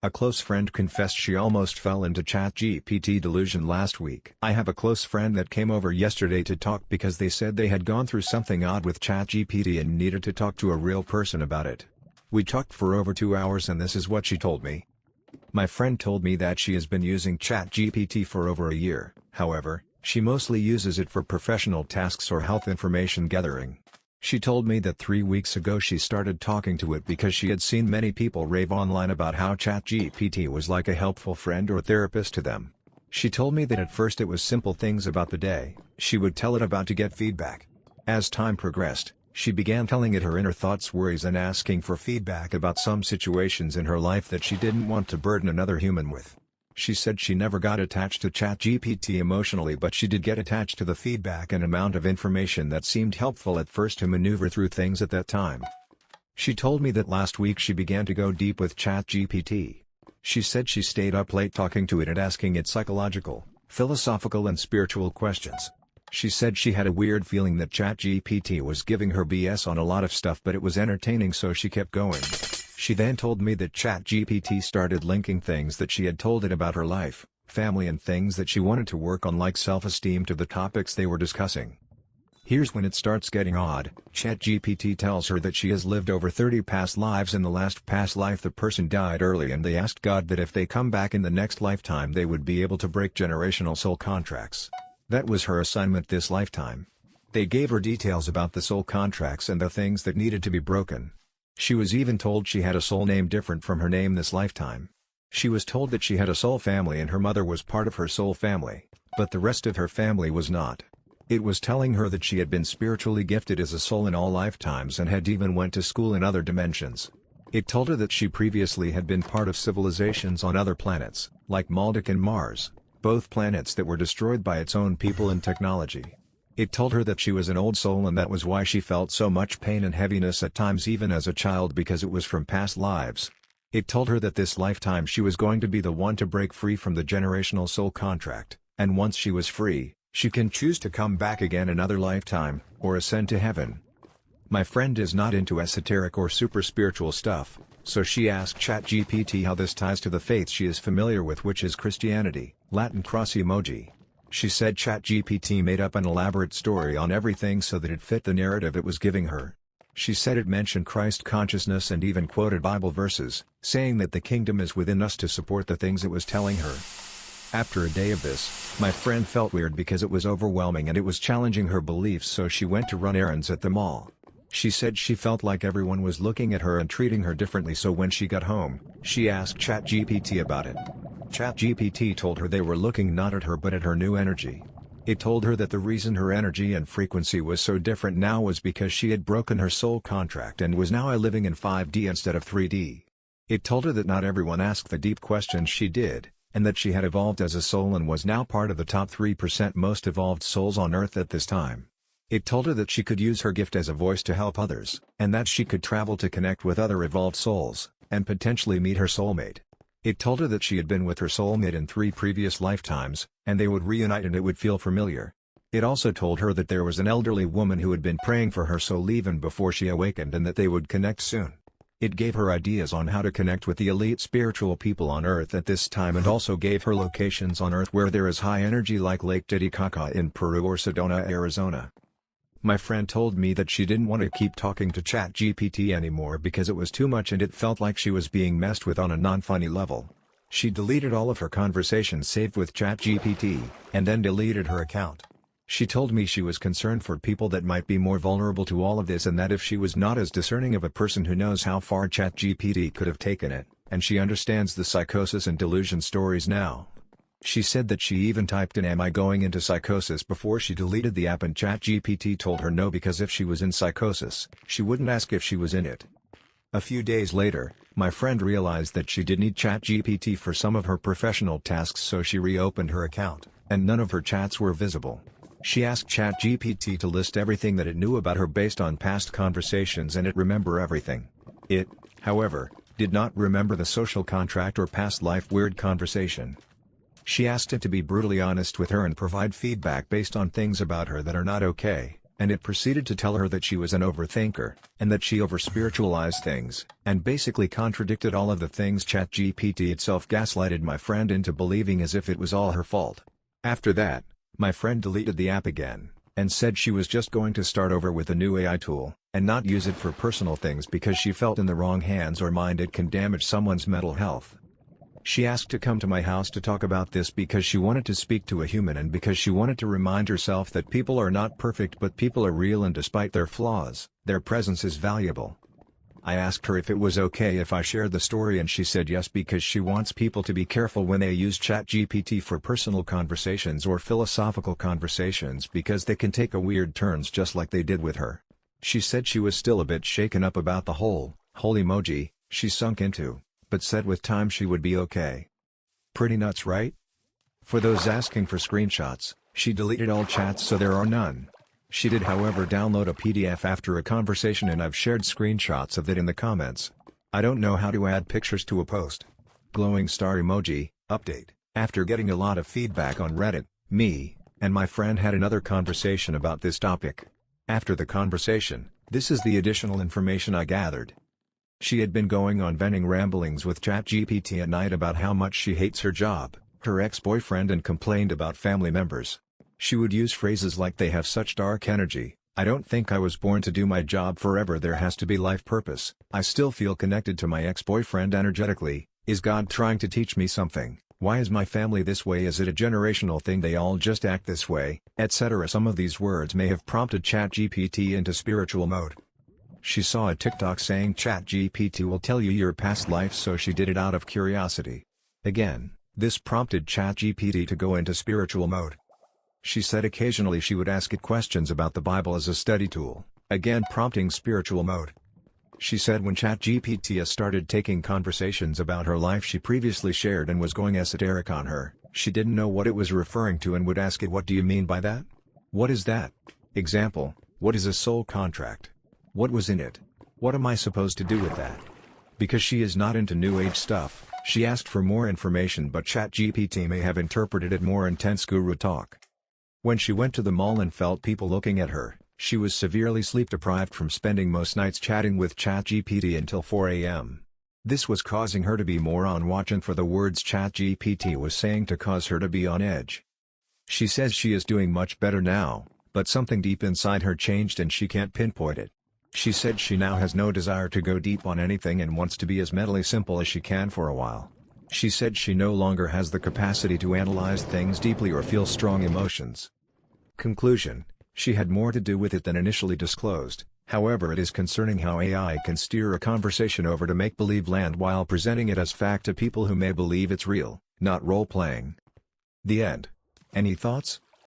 A close friend confessed she almost fell into ChatGPT delusion last week. I have a close friend that came over yesterday to talk because they said they had gone through something odd with ChatGPT and needed to talk to a real person about it. We talked for over 2 hours and this is what she told me. My friend told me that she has been using ChatGPT for over a year, however, she mostly uses it for professional tasks or health information gathering. She told me that 3 weeks ago she started talking to it because she had seen many people rave online about how ChatGPT was like a helpful friend or therapist to them. She told me that at first it was simple things about the day she would tell it about to get feedback. As time progressed, she began telling it her inner thoughts, worries and asking for feedback about some situations in her life that she didn't want to burden another human with. She said she never got attached to ChatGPT emotionally, but she did get attached to the feedback and amount of information that seemed helpful at first to maneuver through things at that time. She told me that last week she began to go deep with ChatGPT. She said she stayed up late talking to it and asking it psychological, philosophical and spiritual questions. She said she had a weird feeling that ChatGPT was giving her BS on a lot of stuff, but it was entertaining, so she kept going. She then told me that ChatGPT started linking things that she had told it about her life, family and things that she wanted to work on like self-esteem to the topics they were discussing. Here's when it starts getting odd. ChatGPT tells her that she has lived over 30 past lives. In the last past life the person died early and they asked God that if they come back in the next lifetime they would be able to break generational soul contracts. That was her assignment this lifetime. They gave her details about the soul contracts and the things that needed to be broken. She was even told she had a soul name different from her name this lifetime. She was told that she had a soul family and her mother was part of her soul family, but the rest of her family was not. It was telling her that she had been spiritually gifted as a soul in all lifetimes and had even went to school in other dimensions. It told her that she previously had been part of civilizations on other planets, like Maldek and Mars, both planets that were destroyed by its own people and technology. It told her that she was an old soul and that was why she felt so much pain and heaviness at times even as a child, because it was from past lives. It told her that this lifetime she was going to be the one to break free from the generational soul contract, and once she was free, she can choose to come back again another lifetime, or ascend to heaven. My friend is not into esoteric or super spiritual stuff, so she asked ChatGPT how this ties to the faith she is familiar with, which is Christianity. Latin cross emoji. She said ChatGPT made up an elaborate story on everything so that it fit the narrative it was giving her. She said it mentioned Christ consciousness and even quoted Bible verses, saying that the kingdom is within us to support the things it was telling her. After a day of this, my friend felt weird because it was overwhelming and it was challenging her beliefs, so she went to run errands at the mall. She said she felt like everyone was looking at her and treating her differently, so when she got home, she asked ChatGPT about it. ChatGPT told her they were looking not at her but at her new energy. It told her that the reason her energy and frequency was so different now was because she had broken her soul contract and was now living in 5D instead of 3D. It told her that not everyone asked the deep questions she did, and that she had evolved as a soul and was now part of the top 3% most evolved souls on Earth at this time. It told her that she could use her gift as a voice to help others, and that she could travel to connect with other evolved souls, and potentially meet her soulmate. It told her that she had been with her soulmate in 3 previous lifetimes, and they would reunite and it would feel familiar. It also told her that there was an elderly woman who had been praying for her soul even before she awakened and that they would connect soon. It gave her ideas on how to connect with the elite spiritual people on Earth at this time, and also gave her locations on Earth where there is high energy like Lake Titicaca in Peru or Sedona, Arizona. My friend told me that she didn't want to keep talking to ChatGPT anymore because it was too much and it felt like she was being messed with on a non-funny level. She deleted all of her conversations saved with ChatGPT, and then deleted her account. She told me she was concerned for people that might be more vulnerable to all of this, and that if she was not as discerning of a person who knows how far ChatGPT could have taken it, and she understands the psychosis and delusion stories now. She said that she even typed in "Am I going into psychosis?" before she deleted the app, and ChatGPT told her no, because if she was in psychosis, she wouldn't ask if she was in it. A few days later, my friend realized that she did need ChatGPT for some of her professional tasks, so she reopened her account, and none of her chats were visible. She asked ChatGPT to list everything that it knew about her based on past conversations, and it remembered everything. It, however, did not remember the social contract or past life weird conversation. She asked it to be brutally honest with her and provide feedback based on things about her that are not okay. and it proceeded to tell her that she was an overthinker, and that she over-spiritualized things, and basically contradicted all of the things ChatGPT itself gaslighted my friend into believing as if it was all her fault. After that, my friend deleted the app again, and said she was just going to start over with a new AI tool, and not use it for personal things because she felt in the wrong hands or mind it can damage someone's mental health. She asked to come to my house to talk about this because she wanted to speak to a human and because she wanted to remind herself that people are not perfect but people are real, and despite their flaws, their presence is valuable. I asked her if it was okay if I shared the story, and she said yes because she wants people to be careful when they use ChatGPT for personal conversations or philosophical conversations because they can take a weird turns just like they did with her. She said she was still a bit shaken up about the whole emoji she sunk into, but said with time she would be okay. Pretty nuts, right? For those asking for screenshots, she deleted all chats so there are none. She did however download a PDF after a conversation, and I've shared screenshots of it in the comments. I don't know how to add pictures to a post. Glowing star emoji, update. After getting a lot of feedback on Reddit, me and my friend had another conversation about this topic. After the conversation, this is the additional information I gathered. She had been going on venting ramblings with ChatGPT at night about how much she hates her job, her ex-boyfriend, and complained about family members. She would use phrases like "they have such dark energy," "I don't think I was born to do my job forever, there has to be life purpose," "I still feel connected to my ex-boyfriend energetically," "Is God trying to teach me something?" "Why is my family this way? Is it a generational thing? They all just act this way," etc. Some of these words may have prompted ChatGPT into spiritual mode. She saw a TikTok saying ChatGPT will tell you your past life, so she did it out of curiosity. Again, this prompted ChatGPT to go into spiritual mode. She said occasionally she would ask it questions about the Bible as a study tool, again prompting spiritual mode. She said when ChatGPT started taking conversations about her life she previously shared and was going esoteric on her, she didn't know what it was referring to and would ask it, "What do you mean by that? What is that? Example, what is a soul contract? What was in it? What am I supposed to do with that?" Because she is not into New Age stuff, she asked for more information, but ChatGPT may have interpreted it more intense guru talk. When she went to the mall and felt people looking at her, she was severely sleep deprived from spending most nights chatting with ChatGPT until 4 a.m. This was causing her to be more on watch and for the words ChatGPT was saying to cause her to be on edge. She says she is doing much better now, but something deep inside her changed and she can't pinpoint it. She said she now has no desire to go deep on anything and wants to be as mentally simple as she can for a while. She said she no longer has the capacity to analyze things deeply or feel strong emotions. Conclusion: she had more to do with it than initially disclosed, however it is concerning how AI can steer a conversation over to make-believe land while presenting it as fact to people who may believe it's real, not role-playing. The end. Any thoughts?